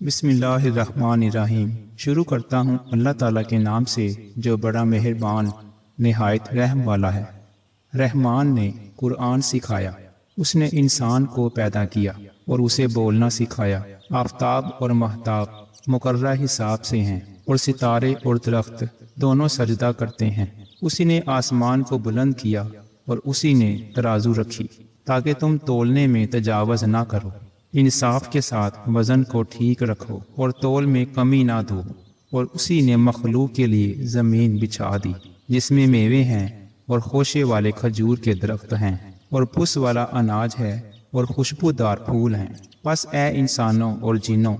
بسم اللہ الرحمن الرحیم۔ شروع کرتا ہوں اللہ تعالیٰ کے نام سے جو بڑا مہربان نہایت رحم والا ہے۔ رحمان نے قرآن سکھایا، اس نے انسان کو پیدا کیا اور اسے بولنا سکھایا۔ آفتاب اور مہتاب مقررہ حساب سے ہیں اور ستارے اور درخت دونوں سجدہ کرتے ہیں۔ اسی نے آسمان کو بلند کیا اور اسی نے ترازو رکھی تاکہ تم تولنے میں تجاوز نہ کرو۔ انصاف کے ساتھ وزن کو ٹھیک رکھو اور تول میں کمی نہ دو۔ اور اسی نے مخلوق کے لیے زمین بچھا دی جس میں میوے ہیں اور خوشے والے کھجور کے درخت ہیں اور پس والا اناج ہے اور خوشبودار پھول ہیں۔ پس اے انسانوں اور جنوں،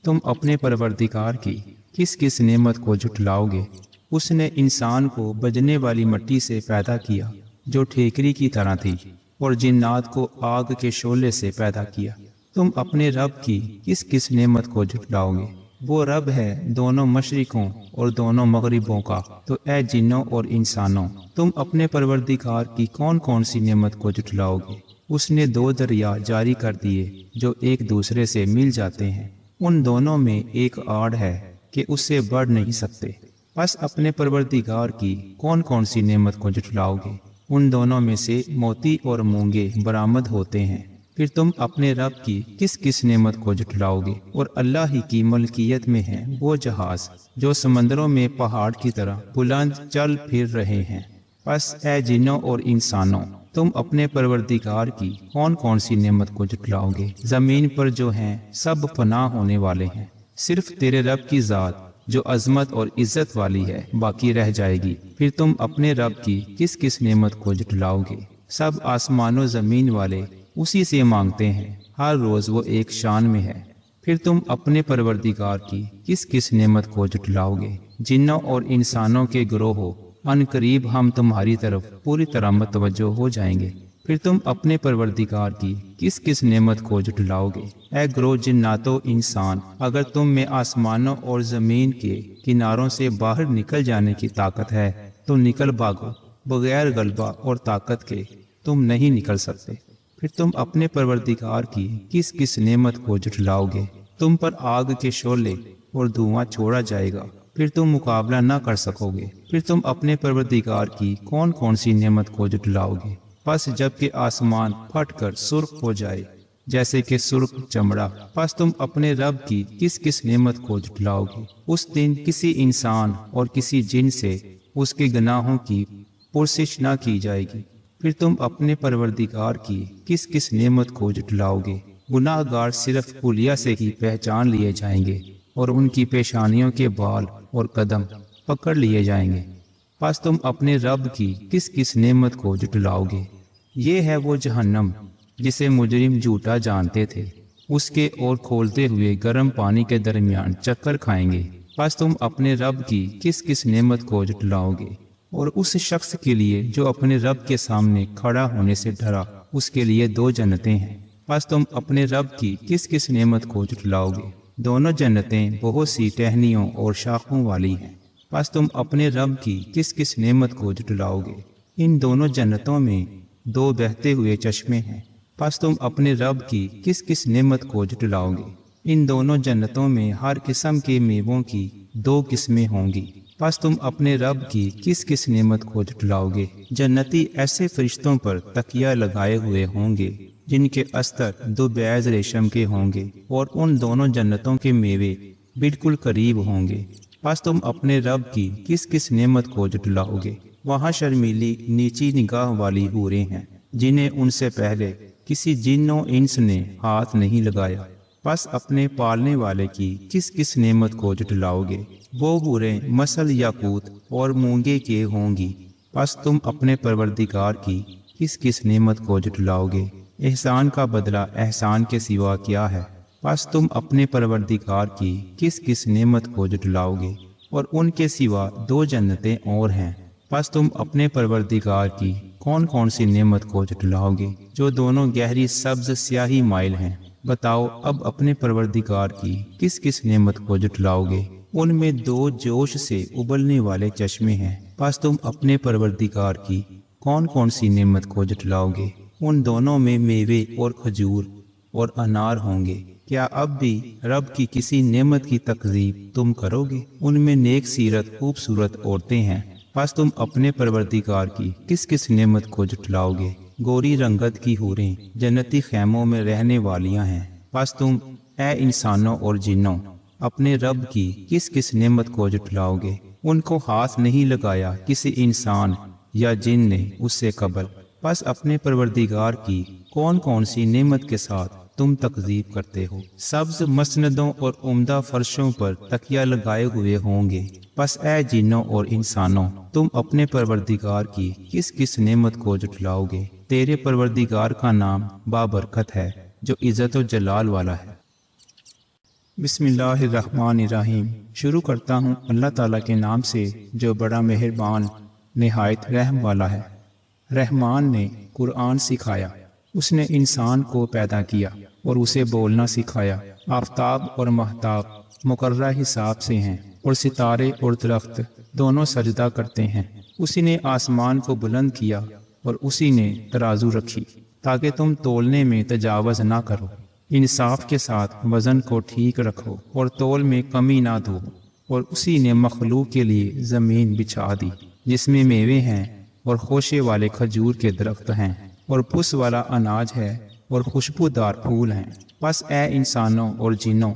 تم اپنے پروردگار کی کس کس نعمت کو جھٹلاؤ گے؟ اس نے انسان کو بجنے والی مٹی سے پیدا کیا جو ٹھیکری کی طرح تھی، اور جنات کو آگ کے شعلے سے پیدا کیا۔ تم اپنے رب کی کس کس نعمت کو جھٹلاؤ گے؟ وہ رب ہے دونوں مشرقوں اور دونوں مغربوں کا۔ تو اے جنوں اور انسانوں، تم اپنے پروردگار کی کون کون سی نعمت کو جھٹلاؤ گے؟ اس نے دو دریا جاری کر دیے جو ایک دوسرے سے مل جاتے ہیں، ان دونوں میں ایک آڑ ہے کہ اس سے بڑھ نہیں سکتے۔ بس اپنے پروردگار کی کون کون سی نعمت کو جھٹلاؤ گے؟ ان دونوں میں سے موتی اور مونگے برآمد ہوتے ہیں۔ پھر تم اپنے رب کی کس کس نعمت کو جھٹلاؤ گے؟ اور اللہ ہی کی ملکیت میں ہیں وہ جہاز جو سمندروں میں پہاڑ کی طرح بلند چل پھر رہے ہیں۔ پس اے جنوں اور انسانوں، تم اپنے پروردگار کی کون کون سی نعمت کو جھٹلاؤ گے؟ زمین پر جو ہیں سب فنا ہونے والے ہیں، صرف تیرے رب کی ذات جو عظمت اور عزت والی ہے باقی رہ جائے گی۔ پھر تم اپنے رب کی کس کس نعمت کو جھٹلاؤ گے؟ سب آسمان و زمین والے اسی سے مانگتے ہیں، ہر روز وہ ایک شان میں ہے۔ پھر تم اپنے پروردگار کی کس کس نعمت کو جھٹلاؤ گے؟ جنوں اور انسانوں کے گروہ ہو، ان قریب ہم تمہاری طرف پوری طرح متوجہ ہو جائیں گے۔ پھر تم اپنے پروردگار کی کس کس نعمت کو جھٹلاؤ گے؟ اے گروہ جنات و انسان، اگر تم میں آسمانوں اور زمین کے کناروں سے باہر نکل جانے کی طاقت ہے تو نکل بھاگو، بغیر غلبہ اور طاقت کے تم نہیں نکل سکتے۔ پھر تم اپنے پروردگار کی کس کس نعمت کو جھٹلاؤ گے؟ تم پر آگ کے شعلے اور دھواں چھوڑا جائے گا، پھر تم مقابلہ نہ کر سکو گے۔ پھر تم اپنے پروردگار کی کون کون سی نعمت کو جھٹلاؤ گے؟ پس جب کہ آسمان پھٹ کر سرخ ہو جائے جیسے کہ سرخ چمڑا، پس تم اپنے رب کی کس کس نعمت کو جھٹلاؤ گے؟ اس دن کسی انسان اور کسی جن سے اس کے گناہوں کی پرسش نہ کی جائے گی۔ پھر تم اپنے پروردگار کی کس کس نعمت کو جھٹلاؤ گے؟ گناہ گار صرف خلیہ سے ہی پہچان لیے جائیں گے اور ان کی پیشانیوں کے بال اور قدم پکڑ لیے جائیں گے۔ پس تم اپنے رب کی کس کس نعمت کو جھٹلاؤ گے؟ یہ ہے وہ جہنم جسے مجرم جھوٹا جانتے تھے، اس کے اور کھولتے ہوئے گرم پانی کے درمیان چکر کھائیں گے۔ پس تم اپنے رب کی کس کس نعمت کو جھٹلاؤ گے؟ اور اس شخص کے لیے جو اپنے رب کے سامنے کھڑا ہونے سے ڈرا، اس کے لیے دو جنتیں ہیں۔ پس تم اپنے رب کی کس کس نعمت کو جھٹلاؤ گے؟ دونوں جنتیں بہت سی ٹہنیوں اور شاخوں والی ہیں۔ پس تم اپنے رب کی کس کس نعمت کو جھٹلاؤ گے؟ ان دونوں جنتوں میں دو بہتے ہوئے چشمے ہیں۔ پس تم اپنے رب کی کس کس نعمت کو جھٹلاؤ گے؟ ان دونوں جنتوں میں ہر قسم کے میووں کی دو قسمیں ہوں گی۔ پس تم اپنے رب کی کس کس نعمت کو جھٹلاؤ گے؟ جنتی ایسے فرشتوں پر تکیہ لگائے ہوئے ہوں گے جن کے استر دو بیض ریشم کے ہوں گے، اور ان دونوں جنتوں کے میوے بالکل قریب ہوں گے۔ پس تم اپنے رب کی کس کس نعمت کو جھٹلاؤ گے؟ وہاں شرمیلی نیچی نگاہ والی حوریں ہیں جنہیں ان سے پہلے کسی جن و انس نے ہاتھ نہیں لگایا۔ پس اپنے پالنے والے کی کس کس نعمت کو جھٹلاؤ گے؟ وہ حوریں مثل یاقوت اور مونگے کے ہوں گی۔ پس تم اپنے پروردگار کی کس کس نعمت کو جھٹلاؤ گے؟ احسان کا بدلہ احسان کے سوا کیا ہے؟ پس تم اپنے پروردگار کی کس کس نعمت کو جھٹلاؤ گے؟ اور ان کے سوا دو جنتیں اور ہیں۔ پس تم اپنے پروردگار کی کون کون سی نعمت کو جھٹلاؤ گے؟ جو دونوں گہری سبز سیاہی مائل ہیں۔ بتاؤ اب اپنے پروردگار کی کس کس نعمت کو جھٹلاؤ گے؟ ان میں دو جوش سے ابلنے والے چشمے ہیں۔ پس تم اپنے پروردگار کی کون کون سی نعمت کو جھٹلاؤ گے؟ ان دونوں میں میوے اور کھجور اور انار ہوں گے۔ کیا اب بھی رب کی کسی نعمت کی تکذیب تم کرو گے؟ ان میں نیک سیرت خوبصورت عورتیں ہیں، پس تم اپنے پروردگار کی کس کس نعمت کو جھٹلاؤ گے؟ گوری رنگت کی حوریں جنتی خیموں میں رہنے والیاں ہیں، پس تم اے انسانوں اور جنوں اپنے رب کی کس کس نعمت کو جھٹلاؤ گے؟ ان کو ہاتھ نہیں لگایا کسی انسان یا جن نے اس سے قبل، پس اپنے پروردگار کی کون کون سی نعمت کے ساتھ تم تکذیب کرتے ہو؟ سبز مسندوں اور عمدہ فرشوں پر تکیہ لگائے ہوئے ہوں گے، پس اے جنوں اور انسانوں تم اپنے پروردگار کی کس کس نعمت کو جھٹلاؤ گے؟ تیرے پروردگار کا نام بابرکت ہے جو عزت و جلال والا ہے۔ بسم اللہ الرحمن الرحیم۔ شروع کرتا ہوں اللہ تعالیٰ کے نام سے جو بڑا مہربان نہایت رحم والا ہے۔ رحمان نے قرآن سکھایا، اس نے انسان کو پیدا کیا اور اسے بولنا سکھایا۔ آفتاب اور مہتاب مقررہ حساب سے ہیں اور ستارے اور درخت دونوں سجدہ کرتے ہیں۔ اسی نے آسمان کو بلند کیا اور اسی نے ترازو رکھی تاکہ تم تولنے میں تجاوز نہ کرو۔ انصاف کے ساتھ وزن کو ٹھیک رکھو اور تول میں کمی نہ دو۔ اور اسی نے مخلوق کے لیے زمین بچھا دی جس میں میوے ہیں اور خوشے والے کھجور کے درخت ہیں اور پھس والا اناج ہے اور خوشبودار پھول ہیں۔ پس اے انسانوں اور جنوں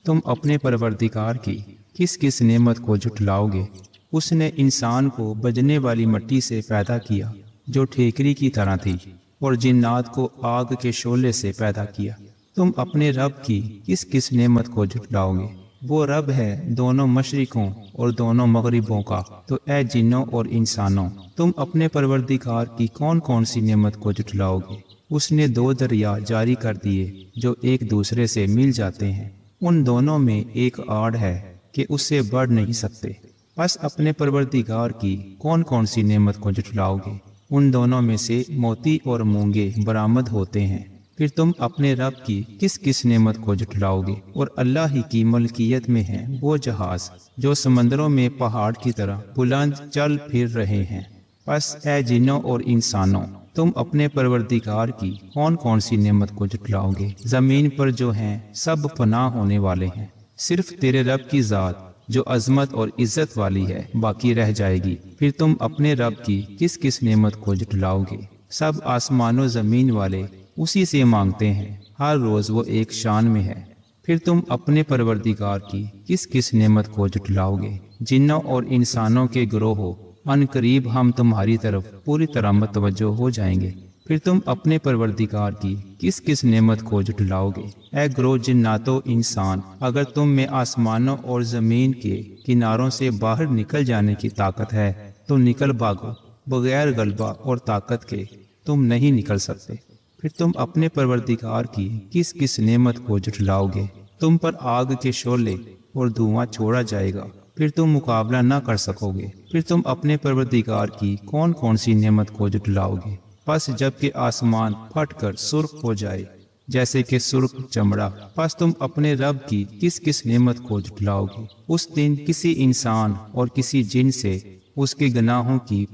تم اپنے پروردگار کی کس کس نعمت کو جھٹلاؤ گے؟ اس نے انسان کو بجنے والی مٹی سے پیدا کیا جو ٹھیکری کی طرح تھی، اور جنات کو آگ کے شعلے سے پیدا کیا۔ تم اپنے رب کی کس کس نعمت کو جھٹلاؤ گے؟ وہ رب ہے دونوں مشرقوں اور دونوں مغربوں کا۔ تو اے جنوں اور انسانوں تم اپنے پروردگار کی کون کون سی نعمت کو جھٹلاؤ گے؟ اس نے دو دریا جاری کر دیے جو ایک دوسرے سے مل جاتے ہیں، ان دونوں میں ایک آڑ ہے کہ اس سے بڑھ نہیں سکتے۔ پس اپنے پروردگار کی کون کون سی نعمت کو جھٹلاؤ گے؟ ان دونوں میں سے موتی اور مونگے برآمد ہوتے ہیں۔ پھر تم اپنے رب کی کس کس نعمت کو جھٹلاؤ گے؟ اور اللہ ہی کی ملکیت میں ہیں وہ جہاز جو سمندروں میں پہاڑ کی طرح بلند چل پھر رہے ہیں۔ پس اے جنوں اور انسانوں تم اپنے پروردگار کی کون کون سی نعمت کو جھٹلاؤ گے؟ زمین پر جو ہیں سب فنا ہونے والے ہیں، صرف تیرے رب کی ذات جو عظمت اور عزت والی ہے باقی رہ جائے گی۔ پھر تم اپنے رب کی کس کس نعمت کو جھٹلاؤ گے؟ سب آسمان و زمین والے اسی سے مانگتے ہیں، ہر روز وہ ایک شان میں ہے۔ پھر تم اپنے پروردگار کی کس کس نعمت کو جھٹلاؤ گے؟ جنوں اور انسانوں کے گروہ ہو، ان قریب ہم تمہاری طرف پوری طرح متوجہ ہو جائیں گے۔ پھر تم اپنے پروردگار کی کس کس نعمت کو جھٹلاؤ گے؟ اے گروہ جنات و انسان، اگر تم میں آسمانوں اور زمین کے کناروں سے باہر نکل جانے کی طاقت ہے تو نکل بھاگو، بغیر غلبہ اور طاقت کے تم نہیں نکل سکتے۔ پھر تم اپنے پروردگار کی کس کس نعمت کو جھٹلاؤ گے؟ تم پر آگ کے شعلے اور دھواں چھوڑا جائے گا، پھر تم مقابلہ نہ کر سکو گے۔ پھر تم اپنے پروردگار کی کون کون سی نعمت کو جھٹلاؤ گے؟ پس جب کہ آسمان پھٹ کر سرخ ہو جائے جیسے کہ سرخ چمڑا، پس تم اپنے رب کی کس کس نعمت کو جھٹلاؤ گے؟ اس دن کسی انسان اور کسی جن سے اس کے گناہوں کی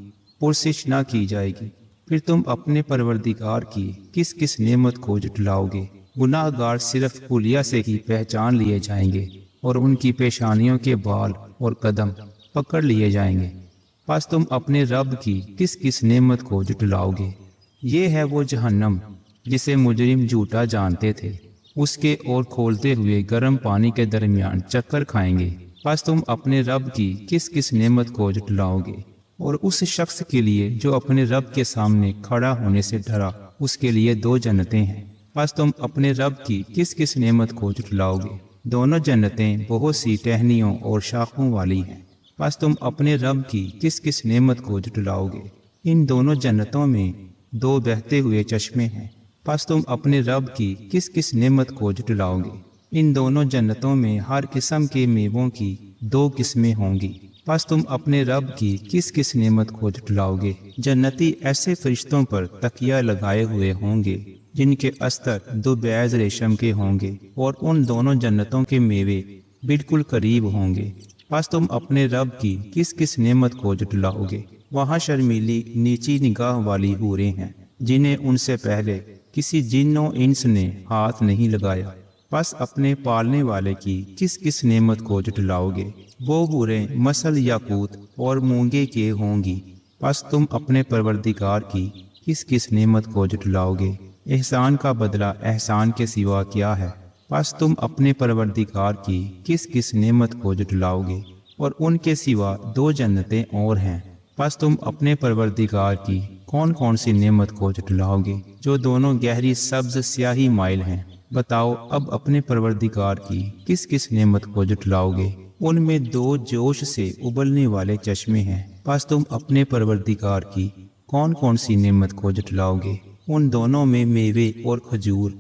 پرسش نہ کی جائے گی۔ پھر تم اپنے پروردگار کی کس کس نعمت کو جھٹلاؤ گے؟ گناہ گار صرف خلیہ سے ہی پہچان لیے جائیں گے اور ان کی پیشانیوں کے بال اور قدم پکڑ لیے جائیں گے۔ پس تم اپنے رب کی کس کس نعمت کو جھٹلاؤ گے؟ یہ ہے وہ جہنم جسے مجرم جھوٹا جانتے تھے، اس کے اور کھولتے ہوئے گرم پانی کے درمیان چکر کھائیں گے۔ پس تم اپنے رب کی کس کس نعمت کو جھٹلاؤ گے؟ اور اس شخص کے لیے جو اپنے رب کے سامنے کھڑا ہونے سے ڈرا، اس کے لیے دو جنتیں ہیں۔ پس تم اپنے رب کی کس کس نعمت کو جھٹلاؤ گے؟ دونوں جنتیں بہت سی ٹہنیوں اور شاخوں والی ہیں۔ پس تم اپنے رب کی کس کس نعمت کو جھٹلاؤ گے؟ ان دونوں جنتوں میں دو بہتے ہوئے چشمے ہیں۔ پس تم اپنے رب کی کس کس نعمت کو جھٹلاؤ گے؟ ان دونوں جنتوں میں ہر قسم کے میووں کی دو قسمیں ہوں گی۔ پس تم اپنے رب کی کس کس نعمت کو جھٹلاؤ گے؟ جنتی ایسے فرشتوں پر تکیہ لگائے ہوئے ہوں گے جن کے استر دو بیض ریشم کے ہوں گے، اور ان دونوں جنتوں کے میوے بالکل قریب ہوں گے۔ پس تم اپنے رب کی کس کس نعمت کو جھٹلاؤ گے؟ وہاں شرمیلی نیچی نگاہ والی حوریں ہیں جنہیں ان سے پہلے کسی جن و انس نے ہاتھ نہیں لگایا، پس اپنے پالنے والے کی کس کس نعمت کو جھٹلاؤ گے؟ وہ برے مثل یاقوت اور مونگے کے ہوں گی، پس تم اپنے پروردگار کی کس کس نعمت کو جھٹلاؤ گے؟ احسان کا بدلہ احسان کے سوا کیا ہے؟ پس تم اپنے پروردگار کی کس کس نعمت کو جھٹلاؤ گے؟ اور ان کے سوا 2 جنتیں اور ہیں، پس تم اپنے پروردگار کی کون کون سی نعمت کو جھٹلاؤ گے جو دونوں گہری سبز سیاہی مائل ہیں؟ بتاؤ اب اپنے پروردگار کی کس کس نعمت کو جھٹلاؤ گے؟ ان میں 2 جوش سے ابلنے والے چشمے ہیں، پس تم اپنے پروردگار کی کون کون سی نعمت کو جھٹلاؤ گے؟ ان دونوں میں میوے اور کھجور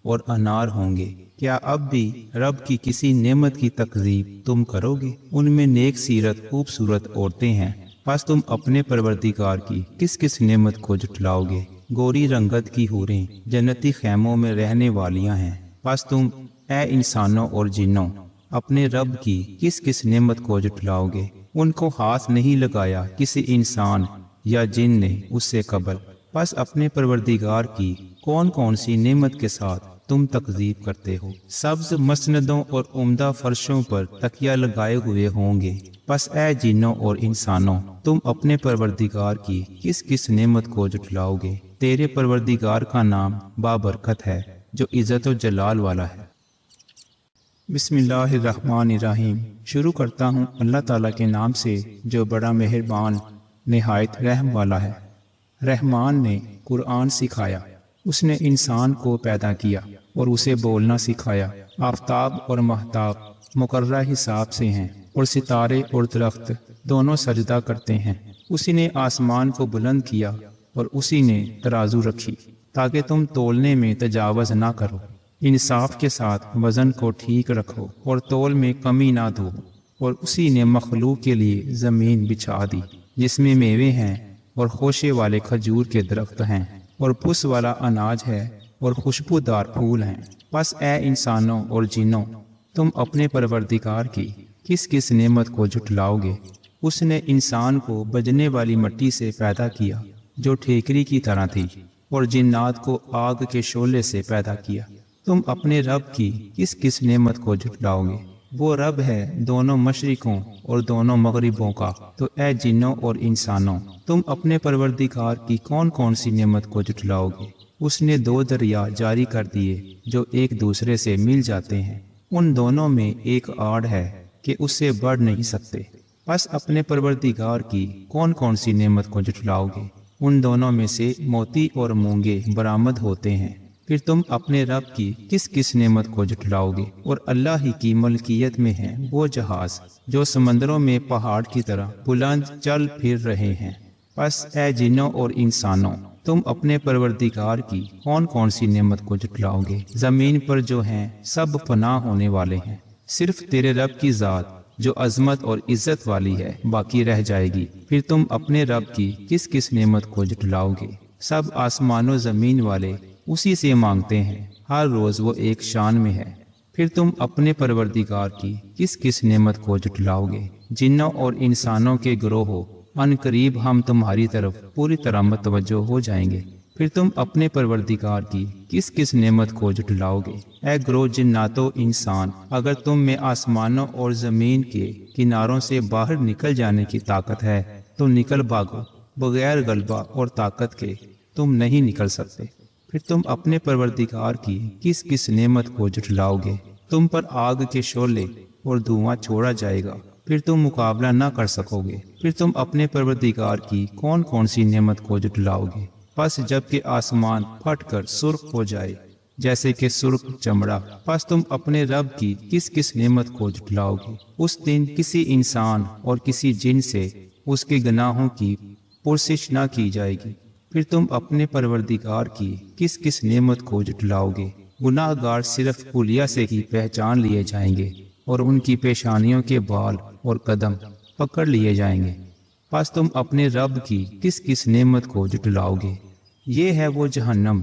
اور انار ہوں گے، کیا اب بھی رب کی کسی نعمت کی تکذیب تم کرو گے؟ ان میں نیک سیرت خوبصورت عورتیں ہیں، پس تم اپنے پروردگار کی کس کس نعمت کو جھٹلاؤ گے؟ گوری رنگت کی حوریں جنتی خیموں میں رہنے والیاں ہیں، پس تم اے انسانوں اور جنوں اپنے رب کی کس کس نعمت کو جھٹلاؤ گے؟ ان کو ہاتھ نہیں لگایا کسی انسان یا جن نے اس سے قبل، پس اپنے پروردگار کی کون کون سی نعمت کے ساتھ تم تکذیب کرتے ہو؟ سبز مسندوں اور عمدہ فرشوں پر تکیہ لگائے ہوئے ہوں گے، پس اے جنوں اور انسانوں تم اپنے پروردگار کی کس کس نعمت کو جھٹلاؤ گے؟ تیرے پروردگار کا نام بابرکت ہے جو عزت و جلال والا ہے۔ بسم اللہ الرحمن الرحیم۔ شروع کرتا ہوں اللہ تعالیٰ کے نام سے جو بڑا مہربان نہایت رحم والا ہے۔ رحمان نے قرآن سکھایا، اس نے انسان کو پیدا کیا اور اسے بولنا سکھایا۔ آفتاب اور مہتاب مقررہ حساب سے ہیں اور ستارے اور درخت دونوں سجدہ کرتے ہیں۔ اسی نے آسمان کو بلند کیا اور اسی نے ترازو رکھی تاکہ تم تولنے میں تجاوز نہ کرو۔ انصاف کے ساتھ وزن کو ٹھیک رکھو اور تول میں کمی نہ دو۔ اور اسی نے مخلوق کے لیے زمین بچھا دی جس میں میوے ہیں اور خوشے والے کھجور کے درخت ہیں اور پھس والا اناج ہے اور خوشبودار پھول ہیں۔ پس اے انسانوں اور جنوں تم اپنے پروردگار کی کس کس نعمت کو جھٹلاؤ گے؟ اس نے انسان کو بجنے والی مٹی سے پیدا کیا جو ٹھیکری کی طرح تھی، اور جنات کو آگ کے شعلے سے پیدا کیا۔ تم اپنے رب کی کس کس نعمت کو جھٹلاؤ گے؟ وہ رب ہے دونوں مشرقوں اور دونوں مغربوں کا۔ تو اے جنوں اور انسانوں تم اپنے پروردگار کی کون کون سی نعمت کو جھٹلاؤ گے؟ اس نے 2 دریا جاری کر دیے جو ایک دوسرے سے مل جاتے ہیں، ان دونوں میں ایک آڑ ہے کہ اس سے بڑھ نہیں سکتے۔ پس اپنے پروردگار کی کون کون سی نعمت کو جھٹلاؤ گے؟ ان دونوں میں سے موتی اور مونگے برآمد ہوتے ہیں۔ پھر تم اپنے رب کی کس کس نعمت کو جھٹلاؤ گے؟ اور اللہ ہی کی ملکیت میں ہیں وہ جہاز جو سمندروں میں پہاڑ کی طرح بلند چل پھر رہے ہیں۔ پس اے جنوں اور انسانوں تم اپنے پروردگار کی کون کون سی نعمت کو جھٹلاؤ گے؟ زمین پر جو ہیں سب فنا ہونے والے ہیں، صرف تیرے رب کی ذات جو عظمت اور عزت والی ہے باقی رہ جائے گی۔ پھر تم اپنے رب کی کس کس نعمت کو جھٹلاؤ گے؟ سب آسمان و زمین والے اسی سے مانگتے ہیں، ہر روز وہ ایک شان میں ہے۔ پھر تم اپنے پروردگار کی کس کس نعمت کو جھٹلاؤ گے؟ جنوں اور انسانوں کے گروہ ہو، ان قریب ہم تمہاری طرف پوری طرح متوجہ ہو جائیں گے۔ پھر تم اپنے پروردگار کی کس کس نعمت کو جھٹلاؤ گے؟ اے گروہ جنات و انسان، اگر تم میں آسمانوں اور زمین کے کناروں سے باہر نکل جانے کی طاقت ہے تو نکل بھاگو، بغیر غلبہ اور طاقت کے تم نہیں نکل سکتے۔ پھر تم اپنے پروردگار کی کس کس نعمت کو جھٹلاؤ گے؟ تم پر آگ کے شعلے اور دھواں چھوڑا جائے گا، پھر تم مقابلہ نہ کر سکو گے۔ پھر تم اپنے پروردگار کی کون کون سی نعمت کو جھٹلاؤ گے؟ پس جب کہ آسمان پھٹ کر سرخ ہو جائے جیسے کہ سرخ چمڑا، پس تم اپنے رب کی کس کس نعمت کو جھٹلاؤ گے؟ اس دن کسی انسان اور کسی جن سے اس کے گناہوں کی پرسش نہ کی جائے گی۔ پھر تم اپنے پروردگار کی کس کس نعمت کو جھٹلاؤ گے؟ گناہ گار صرف خلیہ سے ہی پہچان لیے جائیں گے اور ان کی پیشانیوں کے بال اور قدم پکڑ لیے جائیں گے۔ پس تم اپنے رب کی کس کس نعمت کو جھٹلاؤ گے؟ یہ ہے وہ جہنم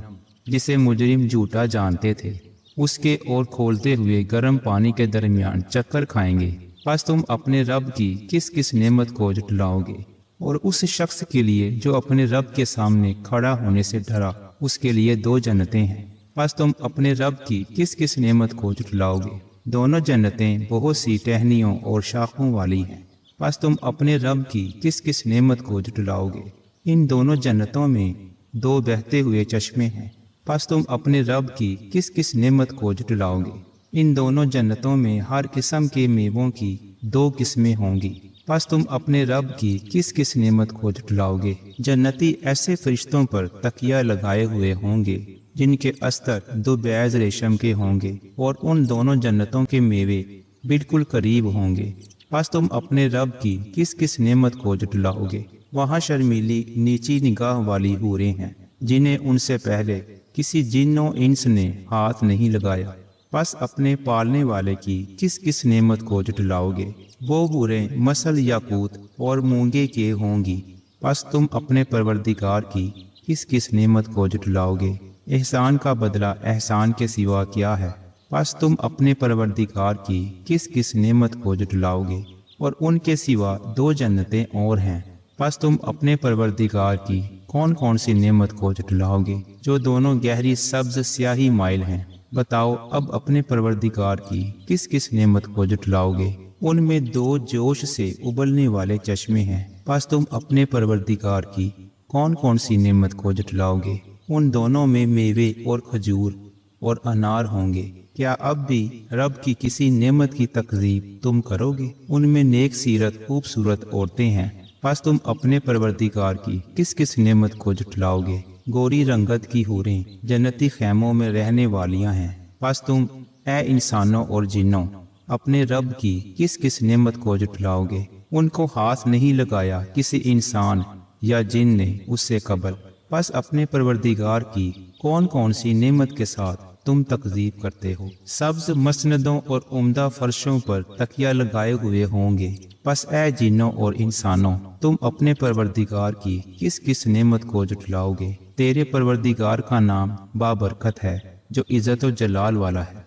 جسے مجرم جھوٹا جانتے تھے، اس کے اور کھولتے ہوئے گرم پانی کے درمیان چکر کھائیں گے۔ پس تم اپنے رب کی کس کس نعمت کو جھٹلاؤ گے؟ اور اس شخص کے لیے جو اپنے رب کے سامنے کھڑا ہونے سے ڈرا، اس کے لیے 2 جنتیں ہیں۔ پس تم اپنے رب کی کس کس نعمت کو جھٹلاؤ گے؟ دونوں جنتیں بہت سی ٹہنیوں اور شاخوں والی ہیں، پس تم اپنے رب کی کس کس نعمت کو جھٹلاؤ گے؟ ان دونوں جنتوں میں دو بہتے ہوئے چشمے ہیں، پس تم اپنے رب کی کس کس نعمت کو جھٹلاؤ گے؟ ان دونوں جنتوں میں ہر قسم کے میووں کی دو قسمیں ہوں گی، پس تم اپنے رب کی کس کس نعمت کو جھٹلاؤ گے؟ جنتی ایسے فرشتوں پر تکیہ لگائے ہوئے ہوں گے جن کے استر دو بیض ریشم کے ہوں گے، اور ان دونوں جنتوں کے میوے بالکل قریب ہوں گے، پس تم اپنے رب کی کس کس نعمت کو جھٹلاؤ گے؟ وہاں شرمیلی نیچی نگاہ والی حوریں ہیں جنہیں ان سے پہلے کسی جن و انس نے ہاتھ نہیں لگایا، پس اپنے پالنے والے کی کس کس نعمت کو جھٹلاؤ گے؟ وہ حوریں مثل یاقوت اور مونگے کے ہوں گی، پس تم اپنے پروردگار کی کس کس نعمت کو جھٹلاؤ گے؟ احسان کا بدلہ احسان کے سوا کیا ہے؟ پس تم اپنے پروردگار کی کس کس نعمت کو جھٹلاؤ گے؟ اور ان کے سوا دو جنتیں اور ہیں، پس تم اپنے پروردگار کی کون کون سی نعمت کو جھٹلاؤ گے جو دونوں گہری سبز سیاہی مائل ہیں؟ بتاؤ اب اپنے پروردگار کی کس کس نعمت کو جھٹلاؤ گے؟ ان میں دو جوش سے ابلنے والے چشمے ہیں، پس تم اپنے پروردگار کی کون کون سی نعمت کو جھٹلاؤ گے؟ ان دونوں میں میوے اور کھجور اور انار ہوں گے، کیا اب بھی رب کی کسی نعمت کی تکذیب تم کرو گے؟ ان میں نیک سیرت خوبصورت عورتیں ہیں، پس تم اپنے پروردگار کی کس کس نعمت کو جھٹلاؤ گے؟ گوری رنگت کی حوریں جنتی خیموں میں رہنے والیاں ہیں، پس تم اے انسانوں اور جنوں اپنے رب کی کس کس نعمت کو جھٹلاؤ گے؟ ان کو ہاتھ نہیں لگایا کسی انسان یا جن نے اس سے قبل، پس اپنے پروردگار کی کون کون سی نعمت کے ساتھ تم تکذیب کرتے ہو؟ سبز مسندوں اور عمدہ فرشوں پر تکیہ لگائے ہوئے ہوں گے، پس اے جنوں اور انسانوں تم اپنے پروردگار کی کس کس نعمت کو جھٹلاؤ گے؟ تیرے پروردگار کا نام بابرکت ہے جو عزت و جلال والا ہے۔